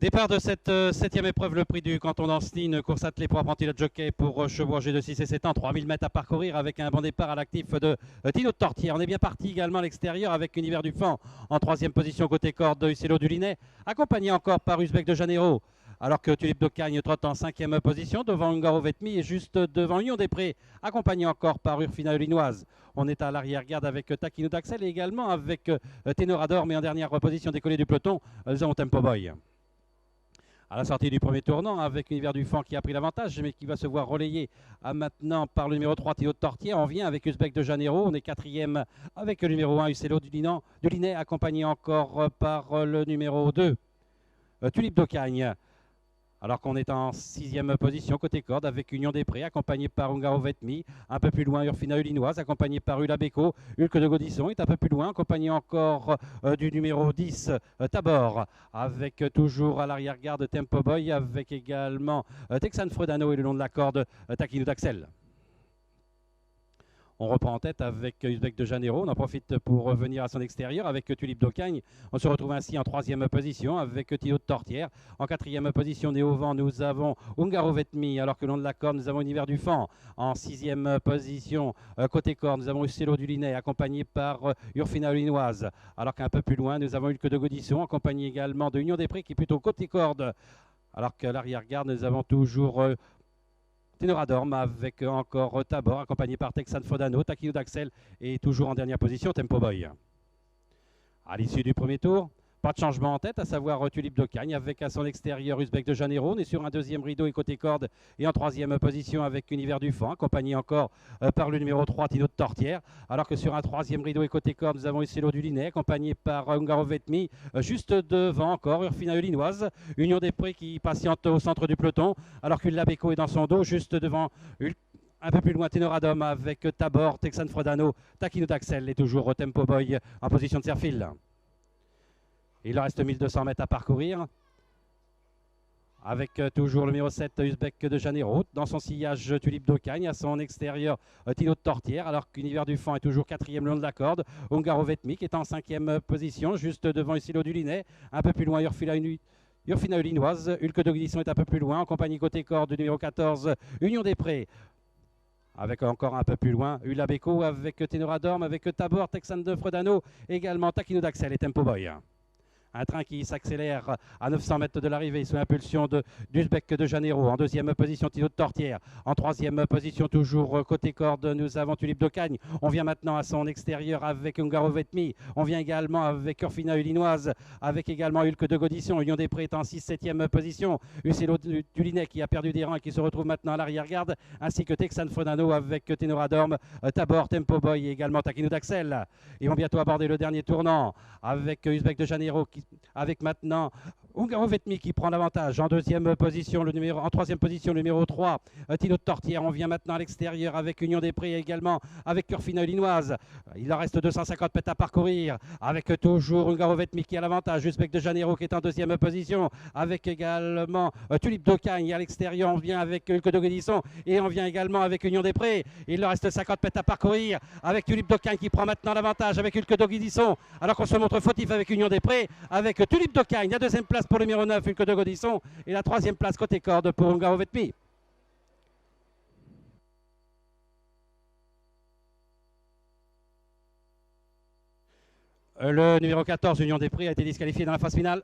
Départ de cette septième épreuve, le prix du canton d'Ancenis, une course attelée pour apprentis de jockey pour chevaux âgés de 6 et 7 ans, 3000 mètres à parcourir avec un bon départ à l'actif de Tino de Tortière. On est bien parti également à l'extérieur avec Univers du Fan en troisième position côté corde de Uccello du Linet, accompagné encore par Uzbek de Janeiro. Alors que Tulipe d'Ocagne trotte en cinquième position devant Ungaro Vetmi et juste devant Union des Prés, accompagné encore par Urfina Linoise. On est à l'arrière-garde avec Taquino d'Axel et également avec Tenorador, mais en dernière position décollé du peloton, Zon Tempo Boy. À la sortie du premier tournant avec Univers du Fan qui a pris l'avantage mais qui va se voir relayé maintenant par le numéro 3 Théo de Tortière. On vient avec Uzbek de Janeiro, on est quatrième avec le numéro 1 Uccello du Linet accompagné encore par le numéro 2 Tulipe d'Ocagne. Alors qu'on est en sixième position côté corde avec Union des Prés, accompagné par Ungaro Vetmi. Un peu plus loin, Urfina Ulinoise, accompagné par Ulabeco. Hulk de Gaudisson est un peu plus loin, accompagné encore du numéro 10, Tabor, avec toujours à l'arrière-garde Tempo Boy, avec également Texan Fredano et le long de la corde Taquino d'Axel. On reprend en tête avec Uzbek de Janeiro. On en profite pour revenir à son extérieur avec Tulipe d'Ocagne. On se retrouve ainsi en troisième position avec Tino de Tortière. En quatrième position, né au vent, nous avons Ungaro Vetmi. Alors que le long de la corde, nous avons Univers du Fan. En sixième position, côté corde, nous avons Uccello du Linet, accompagné par Urfina Linoise. Alors qu'un peu plus loin, nous avons Hulk de Gaudisson, accompagné également de Union des Prés, qui est plutôt côté corde. Alors qu'à l'arrière-garde, nous avons toujours Tenoradorm avec encore Tabor, accompagné par Texan Fodano, Taquino d'Axel et toujours en dernière position Tempo Boy. À l'issue du premier tour, pas de changement en tête, à savoir Tulipe d'Ocagne avec à son extérieur Uzbek de Janeiro. On est sur un deuxième rideau et côté corde et en troisième position avec Univers du Fan, accompagné encore par le numéro 3 Tino de Tortière. Alors que sur un troisième rideau et côté corde, nous avons Uccello du Linet, accompagné par Ungaro Vetmi. Juste devant encore Urfina Linoise, Union des Prés qui patiente au centre du peloton, alors qu'Ulabeco est dans son dos, juste devant un peu plus loin, Tenoradom avec Tabor, Texan Frodano, Taquino d'Axel et toujours Tempo Boy en position de serre-fil. Il reste 1200 mètres à parcourir avec toujours le numéro 7 Uzbek de Janeiro. Dans son sillage Tulipe d'Ocagne, à son extérieur Tino de Tortière, alors qu'Univers du Fan est toujours quatrième le long de la corde. Ungaro Vetmi qui est en cinquième position, juste devant Uccello du Linet. Un peu plus loin, Urfina Ulinoise. Hulk de Gaudisson est un peu plus loin, en compagnie côté corde du numéro 14 Union des Prés. Avec encore un peu plus loin, Ulabeco avec Tenoradorm, avec Tabor, Texan de Fredano, également Taquino d'Axel et Tempo Boy. Un train qui s'accélère à 900 mètres de l'arrivée sous l'impulsion d'Uzbek de Janeiro. En deuxième position, Tino de Tortière. En troisième position, toujours côté corde, nous avons Tulipe d'Ocagne. On vient maintenant à son extérieur avec Ungaro Vetmi. On vient également avec Urfina Ulinoise, avec également Hulk de Gaudisson. Union des Prés est en 6-7e position. Uccello du Linet qui a perdu des rangs et qui se retrouve maintenant à l'arrière-garde, ainsi que Texan Frodano avec Tenoradorm, Tabor, Tempo Boy et également Taquino d'Axel. Ils vont bientôt aborder le dernier tournant avec Uzbek de Janeiro avec maintenant Ungaro Vetmi qui prend l'avantage en deuxième position, en troisième position, le numéro 3, Tino de Tortière. On vient maintenant à l'extérieur avec Union des Prés également avec Urfina Linoise. Il en reste 250 mètres à parcourir avec toujours Ungaro Vetmi qui a l'avantage. Uzbek de Janeiro qui est en deuxième position avec également Tulipe d'Ocagne à l'extérieur. On vient avec Hulk de Gaudisson et on vient également avec Union des Prés. Il leur reste 50 mètres à parcourir avec Tulipe d'Ocagne qui prend maintenant l'avantage avec Hulk de Gaudisson alors qu'on se montre fautif avec Union des Prés avec Tulipe d'Ocagne. La deuxième place pour le numéro 9, Hulk de Gaudisson. Et la troisième place côté corde pour Ungaro Vetmi. Le numéro 14, Union des Prés, a été disqualifié dans la phase finale.